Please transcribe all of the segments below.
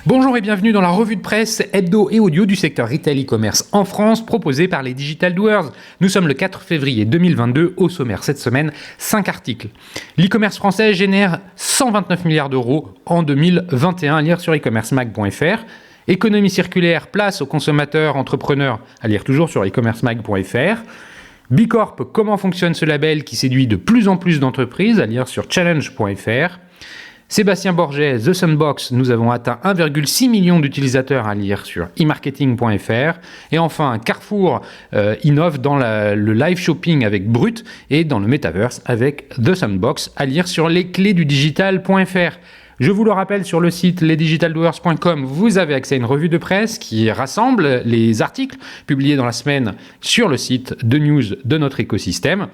Bonjour et bienvenue dans la revue de presse hebdo et audio du secteur retail e-commerce en France, proposée par les Digital Doers. Nous sommes le 4 février 2022, au sommaire cette semaine, 5 articles. L'e-commerce français génère 129 milliards d'euros en 2021, à lire sur e-commercemag.fr. Économie circulaire, place aux consommateurs, entrepreneurs, à lire toujours sur e-commercemag.fr. Bicorp, comment fonctionne ce label qui séduit de plus en plus d'entreprises, à lire sur challenge.fr. Sébastien Borget, The Sandbox, nous avons atteint 1,6 million d'utilisateurs, à lire sur e-marketing.fr. Et enfin, Carrefour innove dans le live shopping avec Brut et dans le Metaverse avec The Sandbox, à lire sur lesclésdudigital.fr. Je vous le rappelle, sur le site lesdigitaldoers.com, vous avez accès à une revue de presse qui rassemble les articles publiés dans la semaine sur le site de news de notre écosystème.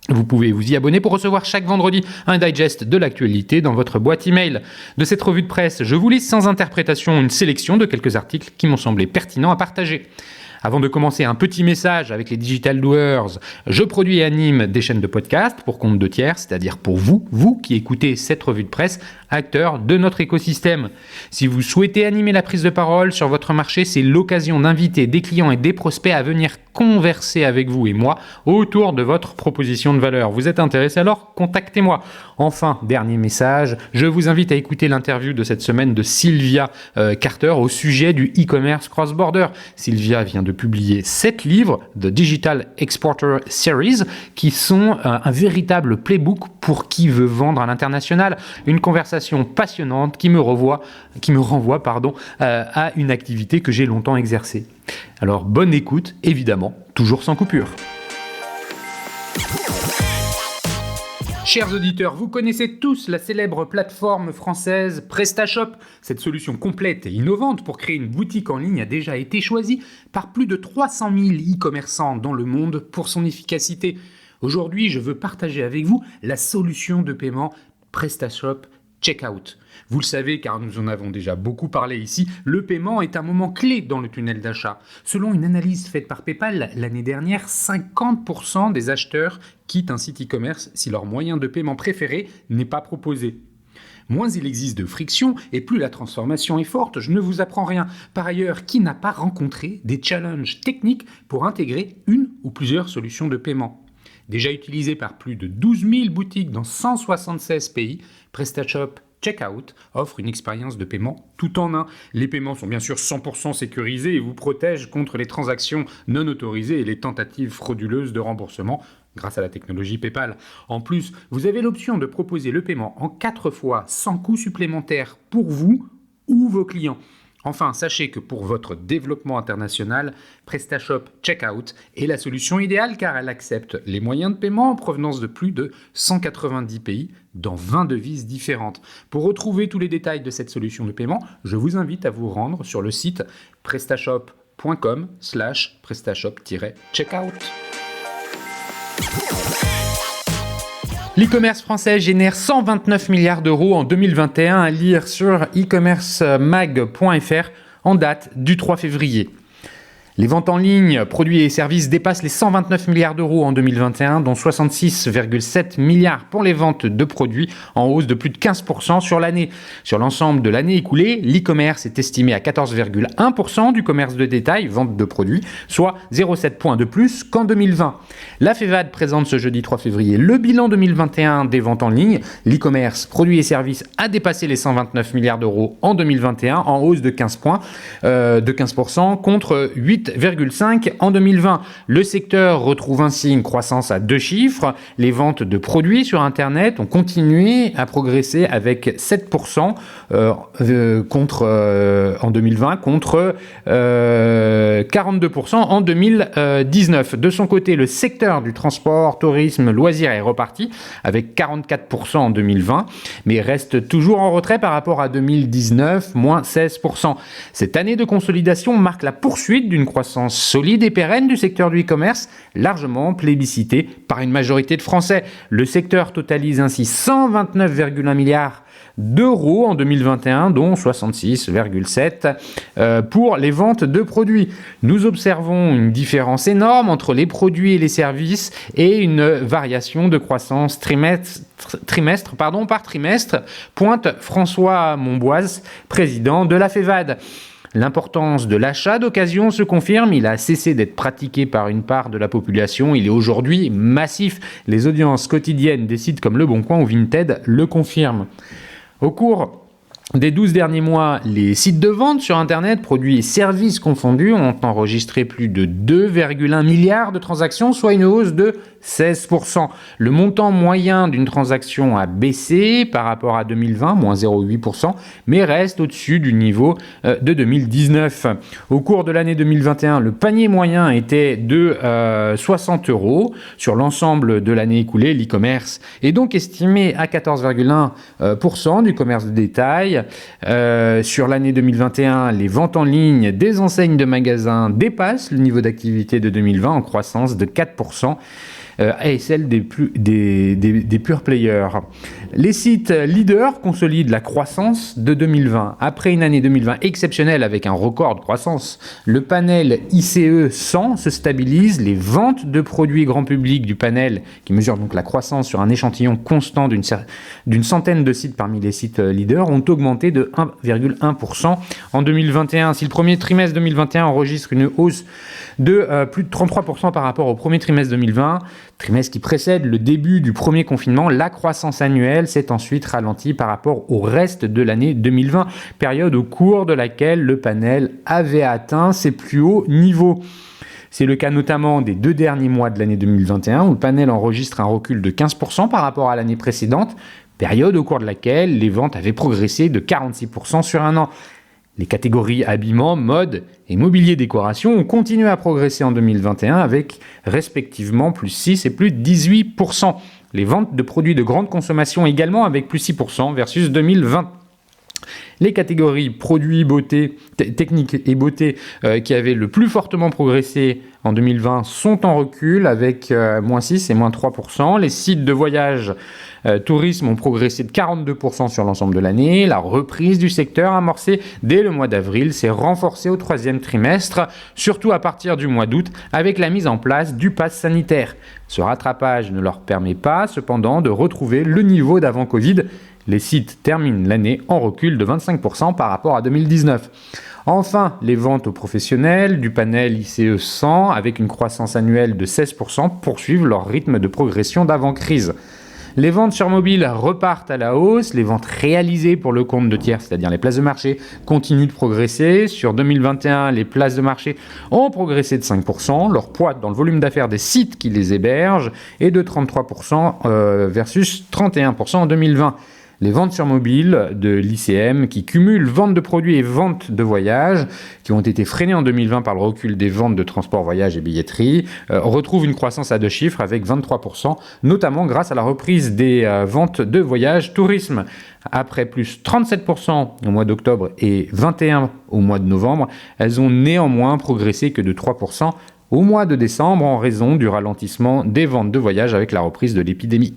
Vous pouvez vous y abonner pour recevoir chaque vendredi un digest de l'actualité dans votre boîte email. De cette revue de presse, je vous lis sans interprétation une sélection de quelques articles qui m'ont semblé pertinents à partager. Avant de commencer, un petit message avec les Digital Doers. Je produis et anime des chaînes de podcast pour compte de tiers, c'est-à-dire pour vous qui écoutez cette revue de presse, acteurs de notre écosystème. Si vous souhaitez animer la prise de parole sur votre marché, c'est l'occasion d'inviter des clients et des prospects à venir converser avec vous et moi autour de votre proposition de valeur. Vous êtes intéressé, alors contactez-moi. Enfin, dernier message, je vous invite à écouter l'interview de cette semaine de Sylvia Carter au sujet du e-commerce cross-border. Sylvia vient de publier 7 livres, The Digital Exporter Series, qui sont un véritable playbook pour qui veut vendre à l'international. Une conversation passionnante qui me renvoie à une activité que j'ai longtemps exercée. Alors bonne écoute, évidemment, toujours sans coupure. Chers auditeurs, vous connaissez tous la célèbre plateforme française PrestaShop. Cette solution complète et innovante pour créer une boutique en ligne a déjà été choisie par plus de 300 000 e-commerçants dans le monde pour son efficacité. Aujourd'hui, je veux partager avec vous la solution de paiement PrestaShop Checkout. Vous le savez car nous en avons déjà beaucoup parlé ici, le paiement est un moment clé dans le tunnel d'achat. Selon une analyse faite par PayPal, l'année dernière, 50% des acheteurs quittent un site e-commerce si leur moyen de paiement préféré n'est pas proposé. Moins il existe de friction et plus la transformation est forte, je ne vous apprends rien. Par ailleurs, qui n'a pas rencontré des challenges techniques pour intégrer une ou plusieurs solutions de paiement ? Déjà utilisé par plus de 12 000 boutiques dans 176 pays, PrestaShop Checkout offre une expérience de paiement tout en un. Les paiements sont bien sûr 100% sécurisés et vous protègent contre les transactions non autorisées et les tentatives frauduleuses de remboursement grâce à la technologie PayPal. En plus, vous avez l'option de proposer le paiement en 4 fois sans coût supplémentaire pour vous ou vos clients. Enfin, sachez que pour votre développement international, PrestaShop Checkout est la solution idéale car elle accepte les moyens de paiement en provenance de plus de 190 pays dans 20 devises différentes. Pour retrouver tous les détails de cette solution de paiement, je vous invite à vous rendre sur le site prestashop.com/prestashop-checkout. L'e-commerce français génère 129 milliards d'euros en 2021, à lire sur e-commercemag.fr en date du 3 février. Les ventes en ligne, produits et services dépassent les 129 milliards d'euros en 2021, dont 66,7 milliards pour les ventes de produits, en hausse de plus de 15% sur l'année. Sur l'ensemble de l'année écoulée, l'e-commerce est estimé à 14,1% du commerce de détail, vente de produits, soit 0,7 points de plus qu'en 2020. La FEVAD présente ce jeudi 3 février le bilan 2021 des ventes en ligne. L'e-commerce, produits et services, a dépassé les 129 milliards d'euros en 2021, en hausse de 15% contre 8,5 en 2020. Le secteur retrouve ainsi une croissance à 2 chiffres. Les ventes de produits sur Internet ont continué à progresser avec 7% en 2020 contre 42% en 2019. De son côté, le secteur du transport, tourisme, loisirs est reparti avec 44% en 2020, mais reste toujours en retrait par rapport à 2019, moins 16%. Cette année de consolidation marque la poursuite d'une croissance solide et pérenne du secteur du e-commerce, largement plébiscité par une majorité de Français. Le secteur totalise ainsi 129,1 milliards d'euros en 2021, dont 66,7 pour les ventes de produits. Nous observons une différence énorme entre les produits et les services et une variation de croissance trimestre par trimestre, pointe François Monboise, président de la FEVAD. L'importance de l'achat d'occasion se confirme, il a cessé d'être pratiqué par une part de la population, il est aujourd'hui massif. Les audiences quotidiennes des sites comme Le Bon Coin ou Vinted le confirment. Au cours des 12 derniers mois, les sites de vente sur Internet, produits et services confondus, ont enregistré plus de 2,1 milliards de transactions, soit une hausse de 16%. Le montant moyen d'une transaction a baissé par rapport à 2020, moins 0,8%, mais reste au-dessus du niveau de 2019. Au cours de l'année 2021, le panier moyen était de 60 euros. Sur l'ensemble de l'année écoulée, l'e-commerce est donc estimé à 14,1% du commerce de détail. Sur l'année 2021, les ventes en ligne des enseignes de magasins dépassent le niveau d'activité de 2020 en croissance de 4%. Et celle des pure players. Les sites leaders consolident la croissance de 2020. Après une année 2020 exceptionnelle avec un record de croissance, le panel ICE 100 se stabilise. Les ventes de produits grand public du panel, qui mesure donc la croissance sur un échantillon constant d'une centaine de sites parmi les sites leaders, ont augmenté de 1,1% en 2021. Si le premier trimestre 2021 enregistre une hausse de plus de 33% par rapport au premier trimestre 2020, trimestre qui précède le début du premier confinement, la croissance annuelle s'est ensuite ralentie par rapport au reste de l'année 2020, période au cours de laquelle le panel avait atteint ses plus hauts niveaux. C'est le cas notamment des 2 derniers mois de l'année 2021, où le panel enregistre un recul de 15% par rapport à l'année précédente, période au cours de laquelle les ventes avaient progressé de 46% sur un an. Les catégories habillement, mode et mobilier décoration ont continué à progresser en 2021 avec respectivement plus 6 et plus 18%. Les ventes de produits de grande consommation également avec plus 6% versus 2020. Les catégories produits, beauté, technique et beauté qui avaient le plus fortement progressé en 2020 sont en recul avec moins 6 et moins 3%. Les sites de voyage tourisme ont progressé de 42% sur l'ensemble de l'année. La reprise du secteur amorcée dès le mois d'avril s'est renforcée au 3e trimestre, surtout à partir du mois d'août avec la mise en place du pass sanitaire. Ce rattrapage ne leur permet pas cependant de retrouver le niveau d'avant Covid. Les sites terminent l'année en recul de 25% par rapport à 2019. Enfin, les ventes aux professionnels du panel ICE 100, avec une croissance annuelle de 16%, poursuivent leur rythme de progression d'avant-crise. Les ventes sur mobile repartent à la hausse. Les ventes réalisées pour le compte de tiers, c'est-à-dire les places de marché, continuent de progresser. Sur 2021, les places de marché ont progressé de 5%. Leur poids dans le volume d'affaires des sites qui les hébergent est de 33% versus 31% en 2020. Les ventes sur mobile de l'ICM qui cumulent vente de produits et vente de voyages, qui ont été freinées en 2020 par le recul des ventes de transport, voyage et billetterie, retrouvent une croissance à 2 chiffres avec 23%, notamment grâce à la reprise des ventes de voyages tourisme. Après plus 37% au mois d'octobre et 21% au mois de novembre, elles ont néanmoins progressé que de 3% au mois de décembre en raison du ralentissement des ventes de voyages avec la reprise de l'épidémie.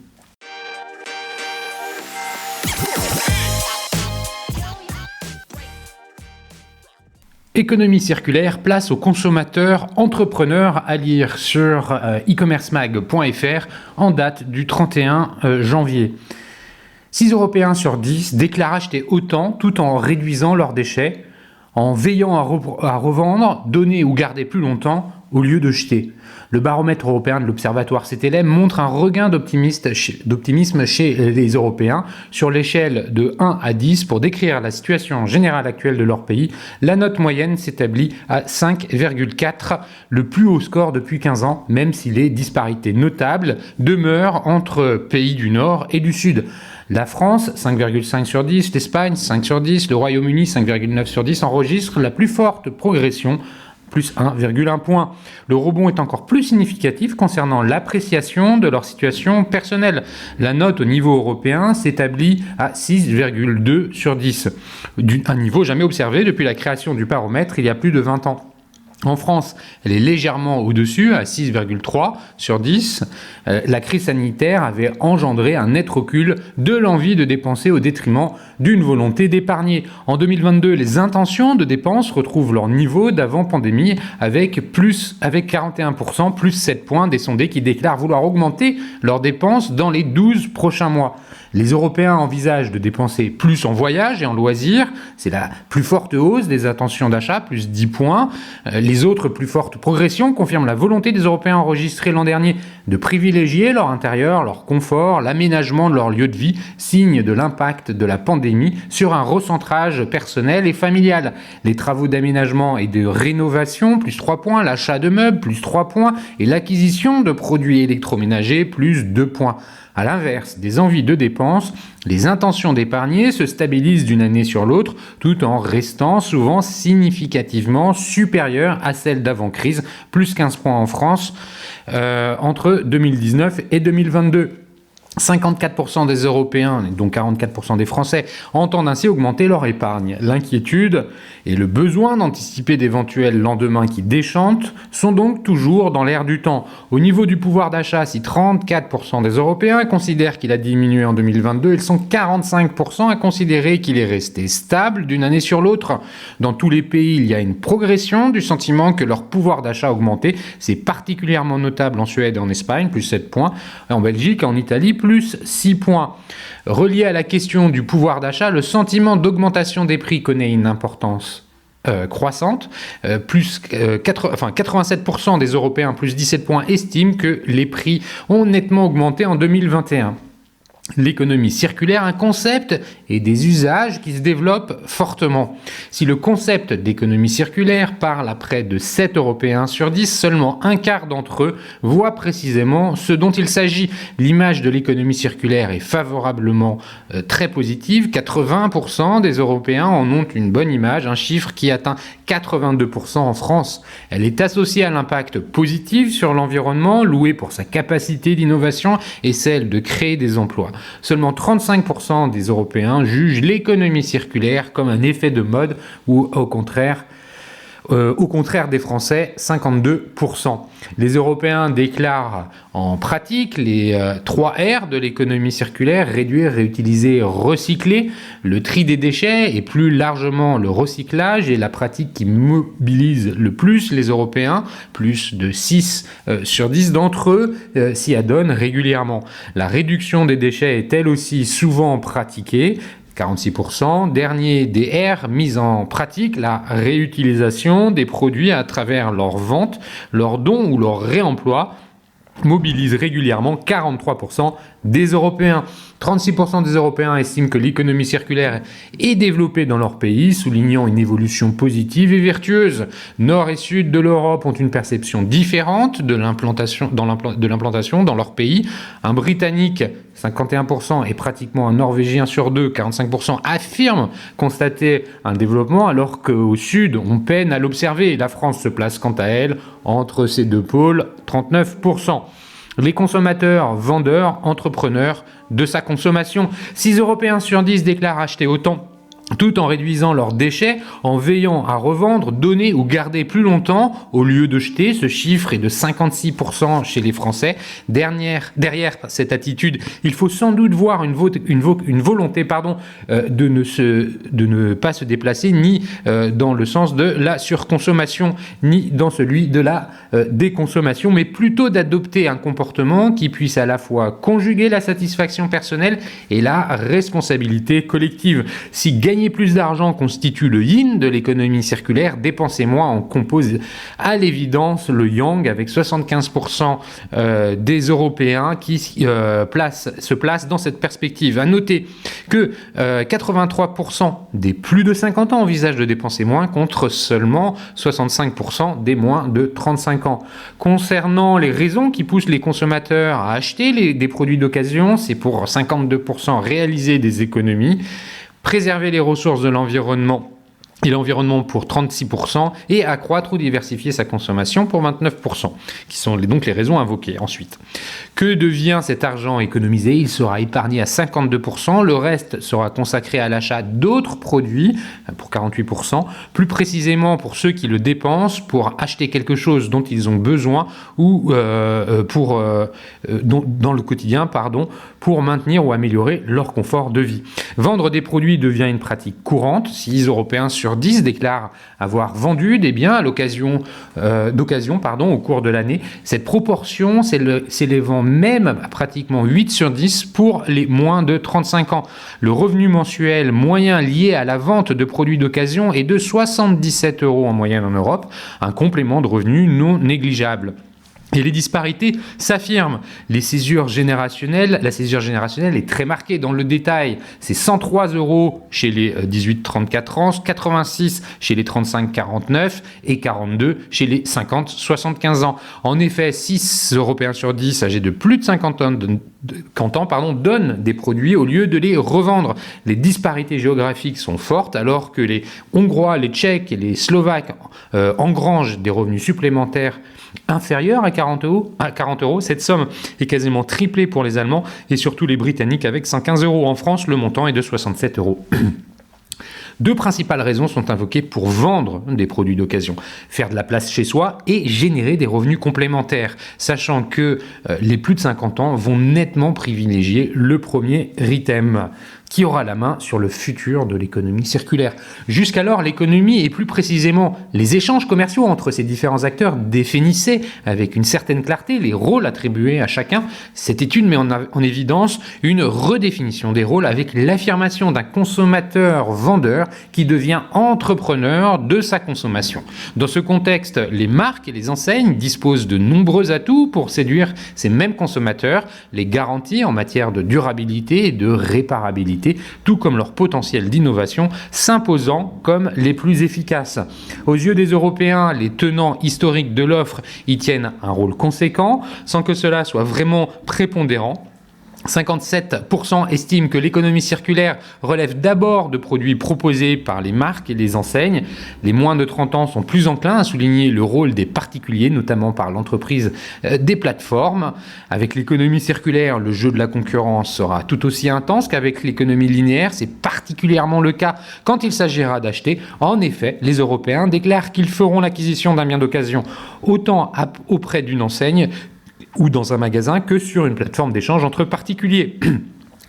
Économie circulaire, place aux consommateurs entrepreneurs, à lire sur e-commercemag.fr en date du 31 janvier. 6 Européens sur 10 déclarent acheter autant tout en réduisant leurs déchets, en veillant à revendre, donner ou garder plus longtemps au lieu de jeter. Le baromètre européen de l'Observatoire CTLM montre un regain d'optimisme chez les Européens. Sur l'échelle de 1 à 10, pour décrire la situation générale actuelle de leur pays, la note moyenne s'établit à 5,4, le plus haut score depuis 15 ans, même si les disparités notables demeurent entre pays du Nord et du Sud. La France, 5,5 sur 10, l'Espagne, 5 sur 10, le Royaume-Uni, 5,9 sur 10, enregistrent la plus forte progression, plus 1,1 point. Le rebond est encore plus significatif concernant l'appréciation de leur situation personnelle. La note au niveau européen s'établit à 6,2 sur 10, un niveau jamais observé depuis la création du baromètre il y a plus de 20 ans. En France, elle est légèrement au-dessus, à 6,3 sur 10. La crise sanitaire avait engendré un net recul de l'envie de dépenser au détriment d'une volonté d'épargner. En 2022, les intentions de dépenses retrouvent leur niveau d'avant-pandémie avec 41%, plus 7 points des sondés qui déclarent vouloir augmenter leurs dépenses dans les 12 prochains mois. Les Européens envisagent de dépenser plus en voyage et en loisirs. C'est la plus forte hausse des intentions d'achat, plus 10 points. Les autres plus fortes progressions confirment la volonté des Européens enregistrée l'an dernier de privilégier leur intérieur, leur confort, l'aménagement de leur lieu de vie, signe de l'impact de la pandémie sur un recentrage personnel et familial. Les travaux d'aménagement et de rénovation, plus 3 points. L'achat de meubles, plus 3 points. Et l'acquisition de produits électroménagers, plus 2 points. À l'inverse des envies de dépenses, les intentions d'épargner se stabilisent d'une année sur l'autre, tout en restant souvent significativement supérieures à celles d'avant-crise, plus 15 points en France entre 2019 et 2022. 54% des Européens, dont 44% des Français, entendent ainsi augmenter leur épargne. L'inquiétude et le besoin d'anticiper d'éventuels lendemains qui déchantent sont donc toujours dans l'air du temps. Au niveau du pouvoir d'achat, si 34% des Européens considèrent qu'il a diminué en 2022, ils sont 45% à considérer qu'il est resté stable d'une année sur l'autre. Dans tous les pays, il y a une progression du sentiment que leur pouvoir d'achat a augmenté. C'est particulièrement notable en Suède et en Espagne, plus 7 points, et en Belgique et en Italie, plus 6 points. Relié à la question du pouvoir d'achat, le sentiment d'augmentation des prix connaît une importance croissante. 87% des Européens, plus 17 points, estiment que les prix ont nettement augmenté en 2021. L'économie circulaire, un concept et des usages qui se développent fortement. Si le concept d'économie circulaire parle à près de 7 Européens sur 10, seulement un quart d'entre eux voient précisément ce dont il s'agit. L'image de l'économie circulaire est favorablement très positive. 80% des Européens en ont une bonne image, un chiffre qui atteint 82% en France. Elle est associée à l'impact positif sur l'environnement, loué pour sa capacité d'innovation et celle de créer des emplois. Seulement 35% des Européens jugent l'économie circulaire comme un effet de mode ou au contraire des Français, 52%. Les Européens déclarent en pratique les 3 R de l'économie circulaire: réduire, réutiliser, recycler. Le tri des déchets et plus largement le recyclage est la pratique qui mobilise le plus les Européens. Plus de 6 sur 10 d'entre eux s'y adonnent régulièrement. La réduction des déchets est elle aussi souvent pratiquée. 46%. Dernier des R mis en pratique, la réutilisation des produits à travers leur vente, leur don ou leur réemploi mobilise régulièrement 43% des Européens. 36% des Européens estiment que l'économie circulaire est développée dans leur pays, soulignant une évolution positive et vertueuse. Nord et Sud de l'Europe ont une perception différente de l'implantation dans leur pays. Un Britannique, 51%, et pratiquement un Norvégien sur 2, 45%, affirment constater un développement, alors qu'au Sud, on peine à l'observer. La France se place quant à elle entre ces deux pôles, 39%. Les consommateurs, vendeurs, entrepreneurs de sa consommation. 6 Européens sur 10 déclarent acheter autant, tout en réduisant leurs déchets, en veillant à revendre, donner ou garder plus longtemps au lieu de jeter. Ce chiffre est de 56% chez les Français. Derrière cette attitude, il faut sans doute voir une volonté de ne pas se déplacer, ni dans le sens de la surconsommation, ni dans celui de la déconsommation, mais plutôt d'adopter un comportement qui puisse à la fois conjuguer la satisfaction personnelle et la responsabilité collective. Si gagner plus d'argent constitue le yin de l'économie circulaire, dépenser moins en compose à l'évidence le yang, avec 75% des Européens qui se placent dans cette perspective. À noter que 83% des plus de 50 ans envisagent de dépenser moins, contre seulement 65% des moins de 35 ans. Concernant les raisons qui poussent les consommateurs à acheter des produits d'occasion, c'est pour 52% réaliser des économies, préserver les ressources de l'environnement et l'environnement pour 36%, et accroître ou diversifier sa consommation pour 29%, qui sont donc les raisons invoquées ensuite. Que devient cet argent économisé ? Il sera épargné à 52%, le reste sera consacré à l'achat d'autres produits pour 48%, plus précisément pour ceux qui le dépensent pour acheter quelque chose dont ils ont besoin ou dans le quotidien, pour maintenir ou améliorer leur confort de vie. Vendre des produits devient une pratique courante. 6 Européens sur 10 déclarent avoir vendu des biens à d'occasion au cours de l'année. Cette proportion s'élevant même à pratiquement 8 sur 10 pour les moins de 35 ans. Le revenu mensuel moyen lié à la vente de produits d'occasion est de 77 € en moyenne en Europe, un complément de revenu non négligeable. Et les disparités s'affirment. La césure générationnelle est très marquée dans le détail. C'est 103 € chez les 18-34 ans, 86 chez les 35-49 et 42 chez les 50-75 ans. En effet, 6 Européens sur 10 âgés de plus de 50 ans donnent des produits au lieu de les revendre. Les disparités géographiques sont fortes alors que les Hongrois, les Tchèques et les Slovaques engrangent des revenus supplémentaires inférieure à 40 €. Cette somme est quasiment triplée pour les Allemands et surtout les Britanniques avec 115 €. En France, le montant est de 67 €. Deux principales raisons sont invoquées pour vendre des produits d'occasion. Faire de la place chez soi et générer des revenus complémentaires, sachant que les plus de 50 ans vont nettement privilégier le premier item, qui aura la main sur le futur de l'économie circulaire. Jusqu'alors, l'économie et plus précisément les échanges commerciaux entre ces différents acteurs définissaient avec une certaine clarté les rôles attribués à chacun. Cette étude met en évidence une redéfinition des rôles avec l'affirmation d'un consommateur-vendeur qui devient entrepreneur de sa consommation. Dans ce contexte, les marques et les enseignes disposent de nombreux atouts pour séduire ces mêmes consommateurs, les garanties en matière de durabilité et de réparabilité, tout comme leur potentiel d'innovation s'imposant comme les plus efficaces. Aux yeux des Européens, les tenants historiques de l'offre y tiennent un rôle conséquent, sans que cela soit vraiment prépondérant. 57% estiment que l'économie circulaire relève d'abord de produits proposés par les marques et les enseignes. Les moins de 30 ans sont plus enclins à souligner le rôle des particuliers, notamment par l'entreprise des plateformes. Avec l'économie circulaire, le jeu de la concurrence sera tout aussi intense qu'avec l'économie linéaire. C'est particulièrement le cas quand il s'agira d'acheter. En effet, les Européens déclarent qu'ils feront l'acquisition d'un bien d'occasion autant auprès d'une enseigne ou dans un magasin que sur une plateforme d'échange entre particuliers.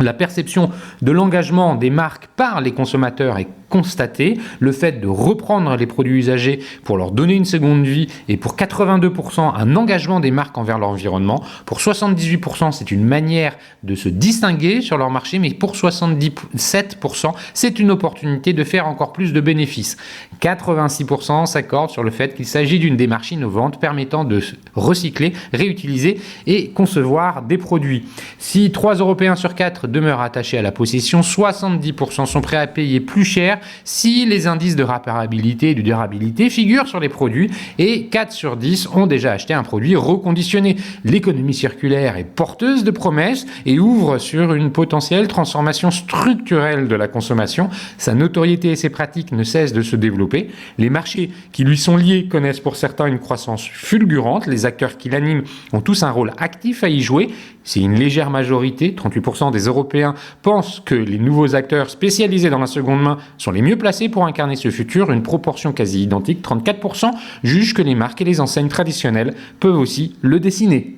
La perception de l'engagement des marques par les consommateurs est constatée. Le fait de reprendre les produits usagés pour leur donner une seconde vie est pour 82% un engagement des marques envers l'environnement. Pour 78%, c'est une manière de se distinguer sur leur marché, mais pour 77%, c'est une opportunité de faire encore plus de bénéfices. 86% s'accordent sur le fait qu'il s'agit d'une démarche innovante permettant de recycler, réutiliser et concevoir des produits. Si 3 Européens sur 4 demeurent attachés à la possession, 70% sont prêts à payer plus cher si les indices de réparabilité et de durabilité figurent sur les produits et 4 sur 10 ont déjà acheté un produit reconditionné. L'économie circulaire est porteuse de promesses et ouvre sur une potentielle transformation structurelle de la consommation. Sa notoriété et ses pratiques ne cessent de se développer. Les marchés qui lui sont liés connaissent pour certains une croissance fulgurante. Les acteurs qui l'animent ont tous un rôle actif à y jouer. C'est une légère majorité, 38% des Européens pensent que les nouveaux acteurs spécialisés dans la seconde main sont les mieux placés pour incarner ce futur. Une proportion quasi identique, 34%, jugent que les marques et les enseignes traditionnelles peuvent aussi le dessiner.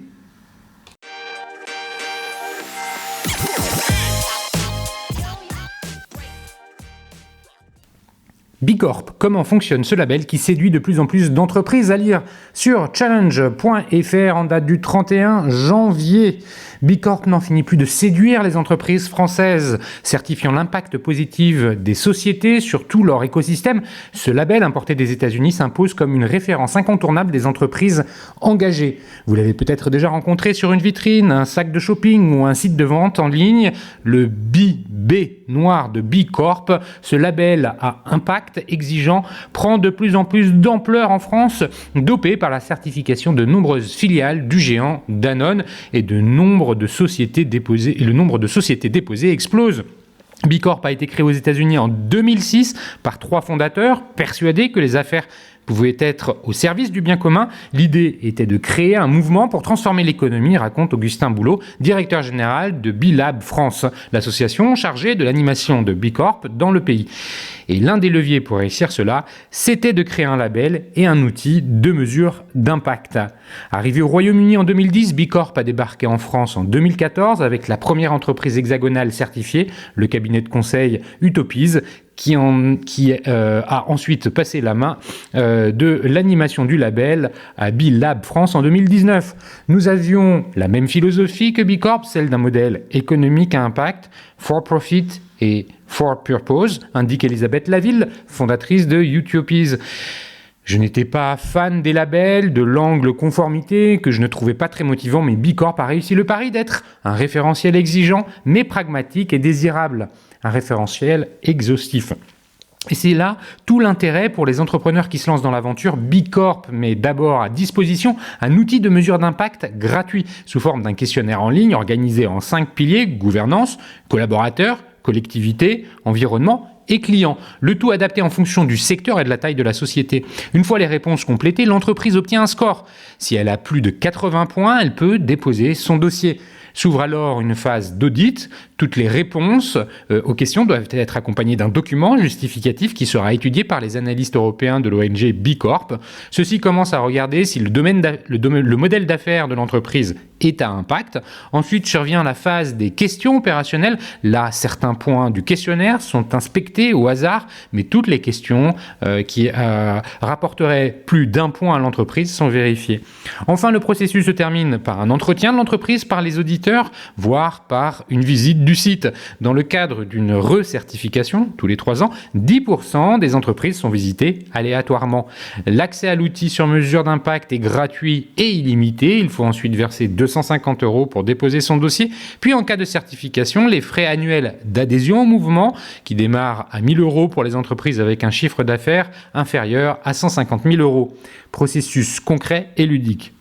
Bicorp, comment fonctionne ce label qui séduit de plus en plus d'entreprises? À lire sur challenge.fr en date du 31 janvier. Bicorp n'en finit plus de séduire les entreprises françaises, certifiant l'impact positif des sociétés sur tout leur écosystème. Ce label importé des États-Unis s'impose comme une référence incontournable des entreprises engagées. Vous l'avez peut-être déjà rencontré sur une vitrine, un sac de shopping ou un site de vente en ligne, le B noir de Bicorp. Ce label à impact exigeant prend de plus en plus d'ampleur en France, dopé par la certification de nombreuses filiales du géant Danone et le nombre de sociétés déposées explose. B Corp a été créé aux États-Unis en 2006 par 3 fondateurs persuadés que les affaires pouvaient être au service du bien commun. L'idée était de créer un mouvement pour transformer l'économie, raconte Augustin Boulot, directeur général de B-Lab France, l'association chargée de l'animation de B Corp dans le pays. Et l'un des leviers pour réussir cela, c'était de créer un label et un outil de mesure d'impact. Arrivé au Royaume-Uni en 2010, B Corp a débarqué en France en 2014 avec la première entreprise hexagonale certifiée, le cabinet de conseil Utopies, qui a ensuite passé la main de l'animation du label à B-Lab France en 2019. Nous avions la même philosophie que B Corp, celle d'un modèle économique à impact, for profit et for purpose, indique Elisabeth Laville, fondatrice de Utopies. Je n'étais pas fan des labels, de l'angle conformité, que je ne trouvais pas très motivant, mais B Corp a réussi le pari d'être un référentiel exigeant, mais pragmatique et désirable. Un référentiel exhaustif. Et c'est là tout l'intérêt pour les entrepreneurs qui se lancent dans l'aventure. B Corp met d'abord à disposition un outil de mesure d'impact gratuit sous forme d'un questionnaire en ligne organisé en 5 piliers: gouvernance, collaborateurs, collectivité, environnement et clients. Le tout adapté en fonction du secteur et de la taille de la société. Une fois les réponses complétées, l'entreprise obtient un score. Si elle a plus de 80 points, elle peut déposer son dossier. S'ouvre alors une phase d'audit. Toutes les réponses aux questions doivent être accompagnées d'un document justificatif qui sera étudié par les analystes européens de l'ONG B Corp. Ceux-ci commencent à regarder si le modèle d'affaires de l'entreprise est à impact. Ensuite survient la phase des questions opérationnelles. Là, certains points du questionnaire sont inspectés au hasard, mais toutes les questions qui rapporteraient plus d'un point à l'entreprise sont vérifiées. Enfin, le processus se termine par un entretien de l'entreprise par les auditeurs, voire par une visite du site. Dans le cadre d'une recertification, tous les 3 ans, 10% des entreprises sont visitées aléatoirement. L'accès à l'outil sur mesure d'impact est gratuit et illimité. Il faut ensuite verser 250 € pour déposer son dossier. Puis en cas de certification, les frais annuels d'adhésion au mouvement, qui démarrent à 1 000 € pour les entreprises avec un chiffre d'affaires inférieur à 150 000 €. Processus concret et ludique.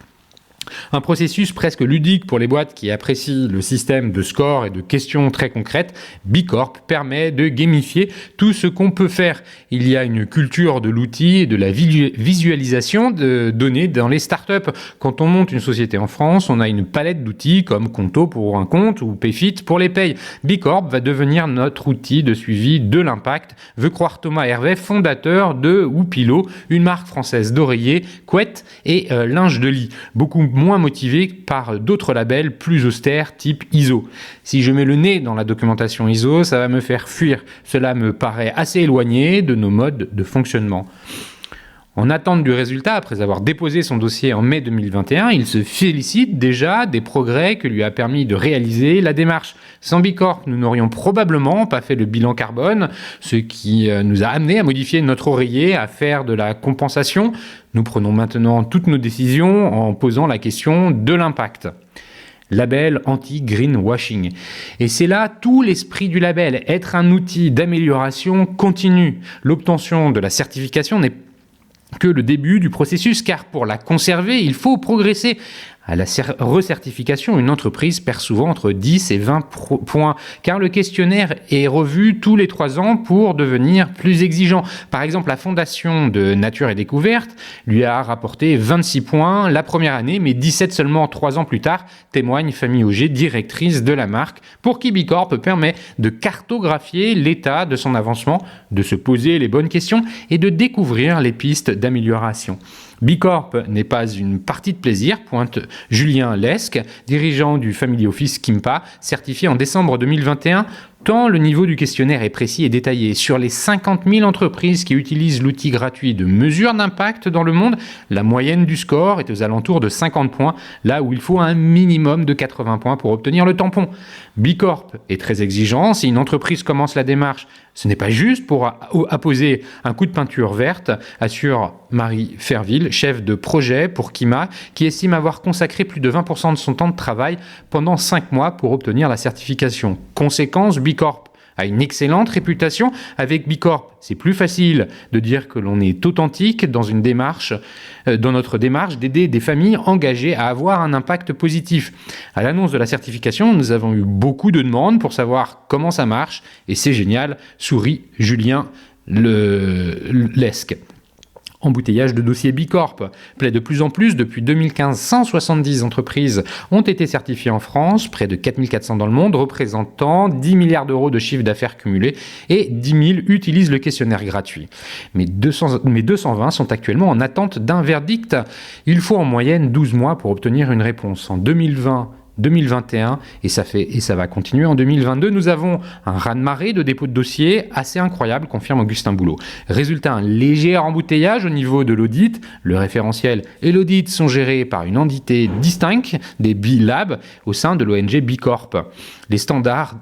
Un processus presque ludique pour les boîtes qui apprécient le système de score et de questions très concrètes. B Corp permet de gamifier tout ce qu'on peut faire. Il y a une culture de l'outil et de la visualisation de données dans les startups. Quand on monte une société en France, on a une palette d'outils comme Conto pour un compte ou Payfit pour les payes. B Corp va devenir notre outil de suivi de l'impact, veut croire Thomas Hervé, fondateur de Woopilo, une marque française d'oreillers, couettes et linge de lit. Beaucoup moins motivé par d'autres labels plus austères type ISO. Si je mets le nez dans la documentation ISO, ça va me faire fuir. Cela me paraît assez éloigné de nos modes de fonctionnement. En attente du résultat, après avoir déposé son dossier en mai 2021, il se félicite déjà des progrès que lui a permis de réaliser la démarche. Sans B Corp, nous n'aurions probablement pas fait le bilan carbone, ce qui nous a amené à modifier notre oreiller, à faire de la compensation. Nous prenons maintenant toutes nos décisions en posant la question de l'impact. Label anti-greenwashing. Et c'est là tout l'esprit du label, être un outil d'amélioration continue. L'obtention de la certification n'est que le début du processus, car pour la conserver, il faut progresser. À la recertification, une entreprise perd souvent entre 10 et 20 points, car le questionnaire est revu tous les 3 ans pour devenir plus exigeant. Par exemple, la fondation de Nature et Découverte lui a rapporté 26 points la première année, mais 17 seulement 3 ans plus tard, témoigne Famille Auger, directrice de la marque, pour qui B Corp permet de cartographier l'état de son avancement, de se poser les bonnes questions et de découvrir les pistes d'amélioration. B Corp n'est pas une partie de plaisir, pointe Julien Lesque, dirigeant du Family Office Kimpa, certifié en décembre 2021, tant le niveau du questionnaire est précis et détaillé. Sur les 50 000 entreprises qui utilisent l'outil gratuit de mesure d'impact dans le monde, la moyenne du score est aux alentours de 50 points, là où il faut un minimum de 80 points pour obtenir le tampon. B Corp est très exigeant. Si une entreprise commence la démarche, ce n'est pas juste pour apposer un coup de peinture verte, assure Marie Ferville, chef de projet pour Kima, qui estime avoir consacré plus de 20% de son temps de travail pendant 5 mois pour obtenir la certification. Conséquence, B Corp a une excellente réputation. Avec Bicorp, c'est plus facile de dire que l'on est authentique dans notre démarche d'aider des familles engagées à avoir un impact positif. À l'annonce de la certification, nous avons eu beaucoup de demandes pour savoir comment ça marche et c'est génial, sourit Julien Lesque. Embouteillage de dossiers Bicorp plaît de plus en plus. Depuis 2015, 170 entreprises ont été certifiées en France, près de 4400 dans le monde, représentant 10 milliards d'euros de chiffre d'affaires cumulé et 10 000 utilisent le questionnaire gratuit. Mais 220 sont actuellement en attente d'un verdict. Il faut en moyenne 12 mois pour obtenir une réponse. En 2021 et ça va continuer en 2022. Nous avons un raz-de-marée de dépôt de dossiers assez incroyable, confirme Augustin Boulot. Résultat, un léger embouteillage au niveau de l'audit. Le référentiel et l'audit sont gérés par une entité distincte des B-Labs au sein de l'ONG Bicorp. Les Standard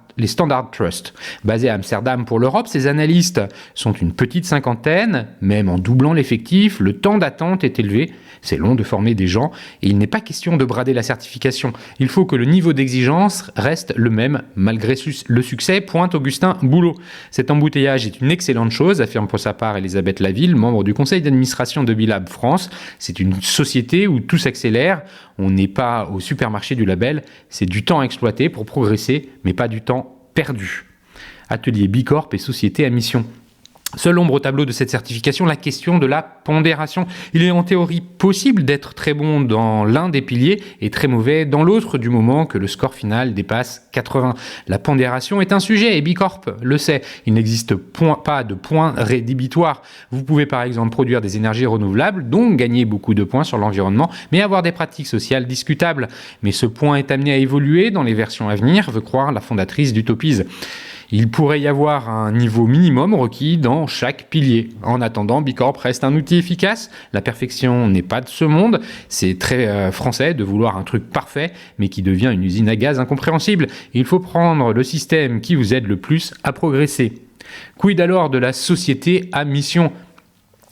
Trust. Basés à Amsterdam pour l'Europe, ces analystes sont une petite cinquantaine, même en doublant l'effectif, le temps d'attente est élevé. C'est long de former des gens et il n'est pas question de brader la certification. Il faut que le niveau d'exigence reste le même malgré le succès, pointe Augustin Boulot. Cet embouteillage est une excellente chose, affirme pour sa part Elisabeth Laville, membre du conseil d'administration de Bilab France. C'est une société où tout s'accélère. On n'est pas au supermarché du label. C'est du temps exploité pour progresser, mais pas du temps perdu. Atelier Bicorp et société à mission. Seule ombre au tableau de cette certification, la question de la pondération. Il est en théorie possible d'être très bon dans l'un des piliers et très mauvais dans l'autre du moment que le score final dépasse 80. La pondération est un sujet et Bicorp le sait. Il n'existe pas de point rédhibitoire. Vous pouvez par exemple produire des énergies renouvelables, donc gagner beaucoup de points sur l'environnement, mais avoir des pratiques sociales discutables. Mais ce point est amené à évoluer dans les versions à venir, veut croire la fondatrice d'Utopies. Il pourrait y avoir un niveau minimum requis dans chaque pilier. En attendant, Bicorp reste un outil efficace. La perfection n'est pas de ce monde. C'est très français de vouloir un truc parfait, mais qui devient une usine à gaz incompréhensible. Il faut prendre le système qui vous aide le plus à progresser. Quid alors de la société à mission ?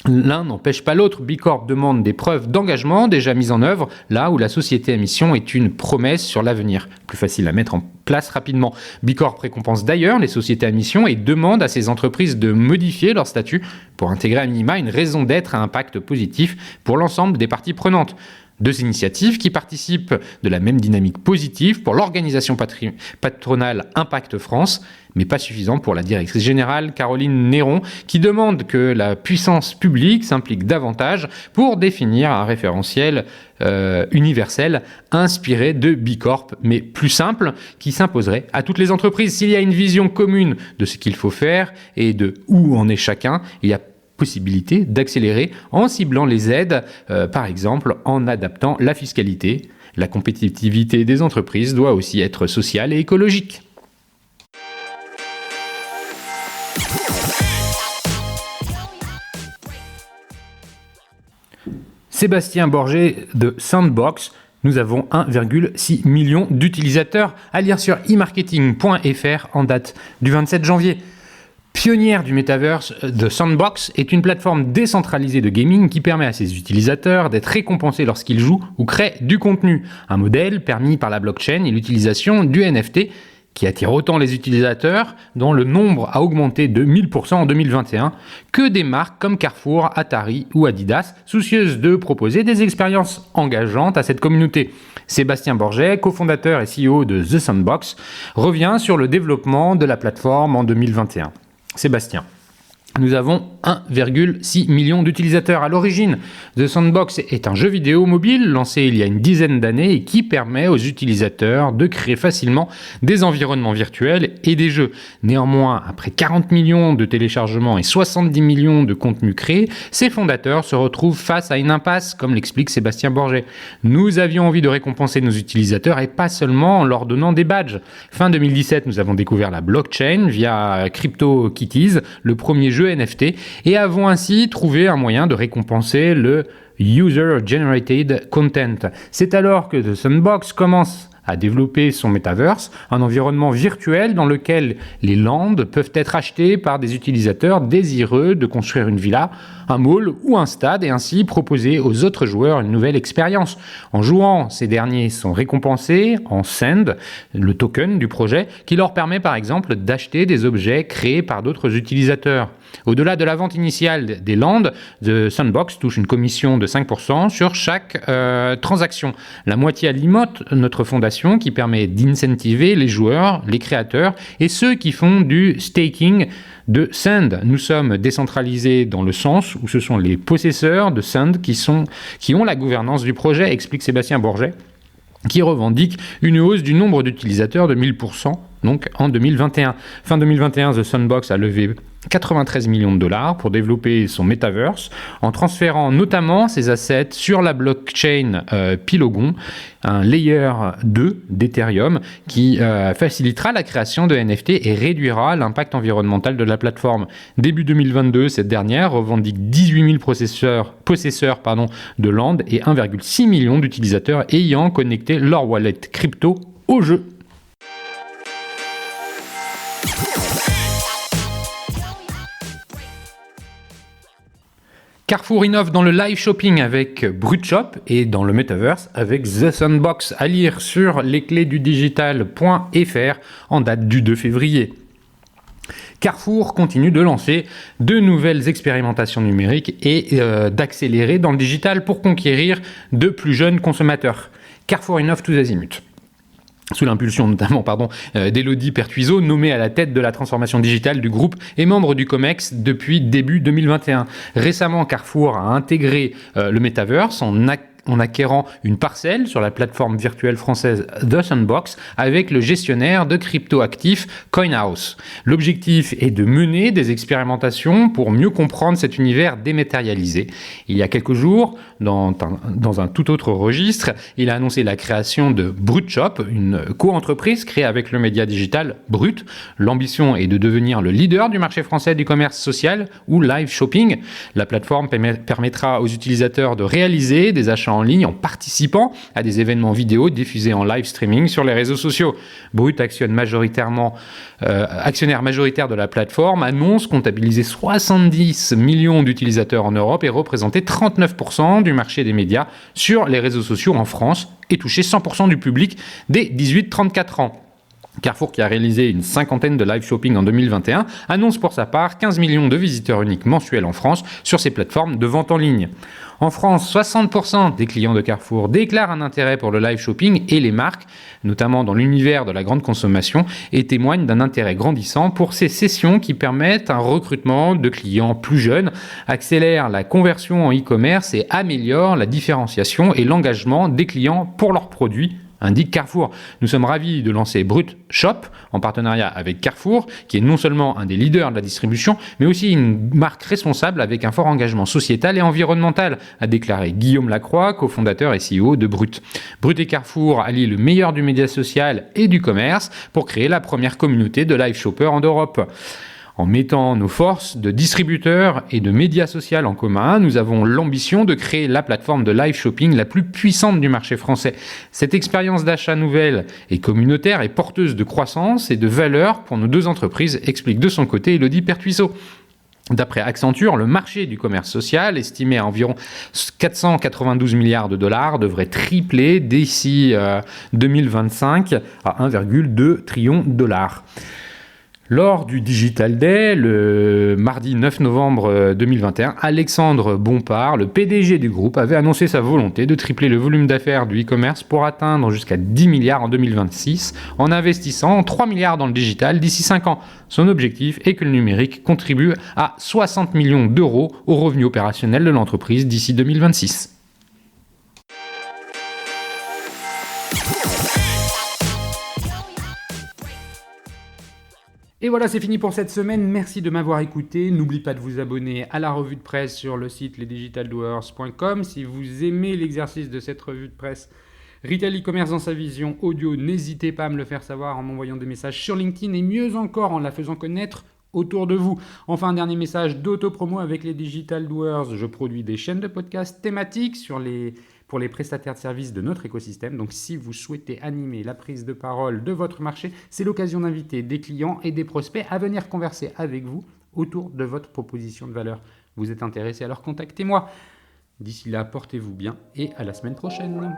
L'un n'empêche pas l'autre. Bicorp demande des preuves d'engagement déjà mises en œuvre, là où la société à mission est une promesse sur l'avenir. Plus facile à mettre en place rapidement. Bicorp récompense d'ailleurs les sociétés à mission et demande à ces entreprises de modifier leur statut pour intégrer à minima une raison d'être à impact positif pour l'ensemble des parties prenantes. Deux initiatives qui participent de la même dynamique positive pour l'organisation patronale Impact France, mais pas suffisant pour la directrice générale Caroline Néron, qui demande que la puissance publique s'implique davantage pour définir un référentiel universel inspiré de Bicorp, mais plus simple, qui s'imposerait à toutes les entreprises. S'il y a une vision commune de ce qu'il faut faire et de où en est chacun, il y a possibilité d'accélérer en ciblant les aides, par exemple en adaptant la fiscalité. La compétitivité des entreprises doit aussi être sociale et écologique. Sébastien Borget de Sandbox. Nous avons 1,6 million d'utilisateurs, à lire sur e-marketing.fr en date du 27 janvier. Pionnière du Metaverse, The Sandbox est une plateforme décentralisée de gaming qui permet à ses utilisateurs d'être récompensés lorsqu'ils jouent ou créent du contenu. Un modèle permis par la blockchain et l'utilisation du NFT qui attire autant les utilisateurs, dont le nombre a augmenté de 1000% en 2021, que des marques comme Carrefour, Atari ou Adidas, soucieuses de proposer des expériences engageantes à cette communauté. Sébastien Borget, cofondateur et CEO de The Sandbox, revient sur le développement de la plateforme en 2021. Sébastien. Nous avons 1,6 million d'utilisateurs à l'origine. The Sandbox est un jeu vidéo mobile lancé il y a une dizaine d'années et qui permet aux utilisateurs de créer facilement des environnements virtuels et des jeux. Néanmoins, après 40 millions de téléchargements et 70 millions de contenus créés, ses fondateurs se retrouvent face à une impasse, comme l'explique Sébastien Borget. Nous avions envie de récompenser nos utilisateurs et pas seulement en leur donnant des badges. Fin 2017, nous avons découvert la blockchain via CryptoKitties, le premier jeu NFT, et avons ainsi trouvé un moyen de récompenser le User Generated Content. C'est alors que The Sandbox commence à développer son metaverse, un environnement virtuel dans lequel les lands peuvent être achetés par des utilisateurs désireux de construire une villa, un mall ou un stade et ainsi proposer aux autres joueurs une nouvelle expérience. En jouant, ces derniers sont récompensés en Sand, le token du projet, qui leur permet par exemple d'acheter des objets créés par d'autres utilisateurs. Au-delà de la vente initiale des lands, The Sandbox touche une commission de 5% sur chaque transaction. La moitié alimente notre fondation qui permet d'incentiver les joueurs, les créateurs et ceux qui font du staking de Sand. Nous sommes décentralisés dans le sens où ce sont les possesseurs de Sand qui ont la gouvernance du projet, explique Sébastien Borget, qui revendique une hausse du nombre d'utilisateurs de 1000%, donc en 2021. Fin 2021, The Sandbox a levé 93 millions de dollars pour développer son metaverse en transférant notamment ses assets sur la blockchain Polygon, un layer 2 d'Ethereum qui facilitera la création de NFT et réduira l'impact environnemental de la plateforme. Début 2022, cette dernière revendique 18 000 possesseurs de land et 1,6 million d'utilisateurs ayant connecté leur wallet crypto au jeu. Carrefour innove dans le live shopping avec BrutShop et dans le Metaverse avec The Sandbox, à lire sur lesclésdudigital.fr en date du 2 février. Carrefour continue de lancer de nouvelles expérimentations numériques et d'accélérer dans le digital pour conquérir de plus jeunes consommateurs. Carrefour innove tous azimuts. Sous l'impulsion notamment d'Élodie Pertuiseau, nommée à la tête de la transformation digitale du groupe et membre du COMEX depuis début 2021. Récemment, Carrefour a intégré le Metaverse en acquérant une parcelle sur la plateforme virtuelle française The Sandbox avec le gestionnaire de crypto-actifs CoinHouse. L'objectif est de mener des expérimentations pour mieux comprendre cet univers dématérialisé. Il y a quelques jours, dans un tout autre registre, il a annoncé la création de BrutShop, une co-entreprise créée avec le média digital Brut. L'ambition est de devenir le leader du marché français du commerce social ou live shopping. La plateforme permettra aux utilisateurs de réaliser des achats en ligne en participant à des événements vidéo diffusés en live streaming sur les réseaux sociaux. Brut, actionnaire majoritaire de la plateforme, annonce comptabiliser 70 millions d'utilisateurs en Europe et représenter 39% du marché des médias sur les réseaux sociaux en France et toucher 100% du public des 18-34 ans. Carrefour, qui a réalisé une cinquantaine de live shopping en 2021, annonce pour sa part 15 millions de visiteurs uniques mensuels en France sur ses plateformes de vente en ligne. En France, 60% des clients de Carrefour déclarent un intérêt pour le live shopping et les marques, notamment dans l'univers de la grande consommation, et témoignent d'un intérêt grandissant pour ces sessions qui permettent un recrutement de clients plus jeunes, accélèrent la conversion en e-commerce et améliorent la différenciation et l'engagement des clients pour leurs produits, indique Carrefour. Nous sommes ravis de lancer BrutShop en partenariat avec Carrefour, qui est non seulement un des leaders de la distribution, mais aussi une marque responsable avec un fort engagement sociétal et environnemental, a déclaré Guillaume Lacroix, cofondateur et CEO de Brut. Brut et Carrefour allient le meilleur du média social et du commerce pour créer la première communauté de live shoppers en Europe. En mettant nos forces de distributeurs et de médias sociaux en commun, nous avons l'ambition de créer la plateforme de live shopping la plus puissante du marché français. Cette expérience d'achat nouvelle et communautaire est porteuse de croissance et de valeur pour nos deux entreprises, explique de son côté Élodie Pertuiseau. D'après Accenture, le marché du commerce social, estimé à environ 492 milliards de dollars, devrait tripler d'ici 2025 à 1,2 trillion de dollars. Lors du Digital Day, le mardi 9 novembre 2021, Alexandre Bompard, le PDG du groupe, avait annoncé sa volonté de tripler le volume d'affaires du e-commerce pour atteindre jusqu'à 10 milliards en 2026, en investissant 3 milliards dans le digital d'ici 5 ans. Son objectif est que le numérique contribue à 60 millions d'euros au revenu opérationnel de l'entreprise d'ici 2026. Et voilà, c'est fini pour cette semaine. Merci de m'avoir écouté. N'oubliez pas de vous abonner à la revue de presse sur le site lesdigitaldoers.com. Si vous aimez l'exercice de cette revue de presse Retail e-commerce dans sa vision audio, n'hésitez pas à me le faire savoir en m'envoyant des messages sur LinkedIn et mieux encore en la faisant connaître autour de vous. Enfin, un dernier message d'auto-promo avec les Digital Doers. Je produis des chaînes de podcasts thématiques sur les pour les prestataires de services de notre écosystème. Donc si vous souhaitez animer la prise de parole de votre marché, c'est l'occasion d'inviter des clients et des prospects à venir converser avec vous autour de votre proposition de valeur. Vous êtes intéressé, alors contactez-moi. D'ici là, portez-vous bien et à la semaine prochaine.